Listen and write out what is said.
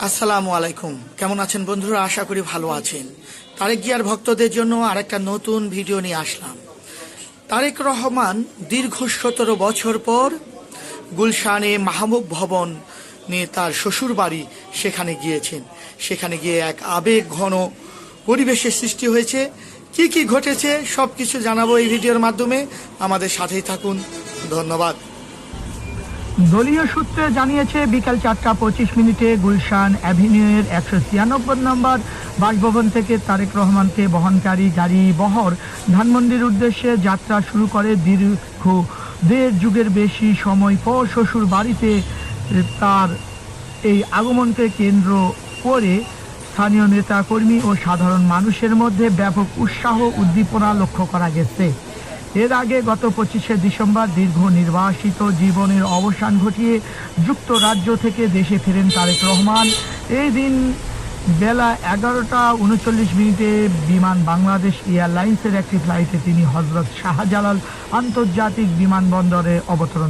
আসসালামু আলাইকুম। কেমন আছেন বন্ধুরা? আশা করি ভালো আছেন। তারেক জিয়ার ভক্তদের জন্য আরেকটা নতুন ভিডিও নিয়ে আসলাম। তারেক রহমান দীর্ঘ 17 বছর পর গুলশানে মাহবুব ভবন নিয়ে তার শ্বশুর বাড়ি সেখানে গিয়েছেন। সেখানে গিয়ে এক আবেগ ঘন পরিবেশের সৃষ্টি হয়েছে। কি কি ঘটেছে সব কিছু জানাবো এই ভিডিওর মাধ্যমে। আমাদের সাথেই থাকুন। ধন্যবাদ। দলীয় সূত্রে জানিয়েছে বিকাল 4:25 গুলশান অ্যাভিনিউয়ের 196 নম্বর বাসভবন থেকে তারেক রহমানকে বহনকারী গাড়ি বহর ধানমন্ডির উদ্দেশ্যে যাত্রা শুরু করে। দীর্ঘ 1.5 যুগের বেশি সময় পর শ্বশুর বাড়িতে তার এই আগমনকে কেন্দ্র করে স্থানীয় নেতাকর্মী ও সাধারণ মানুষের মধ্যে ব্যাপক উৎসাহ উদ্দীপনা লক্ষ্য করা গেছে। এর আগে গত 25শে ডিসেম্বর দীর্ঘ নির্বাসিত জীবনের অবসান ঘটিয়ে যুক্তরাজ্য থেকে দেশে ফেরেন তারেক রহমান। এই দিন বেলা 11:39 বিমান বাংলাদেশ এয়ারলাইন্সের একটি ফ্লাইটে তিনি হজরত শাহজালাল আন্তর্জাতিক বিমানবন্দরে অবতরণ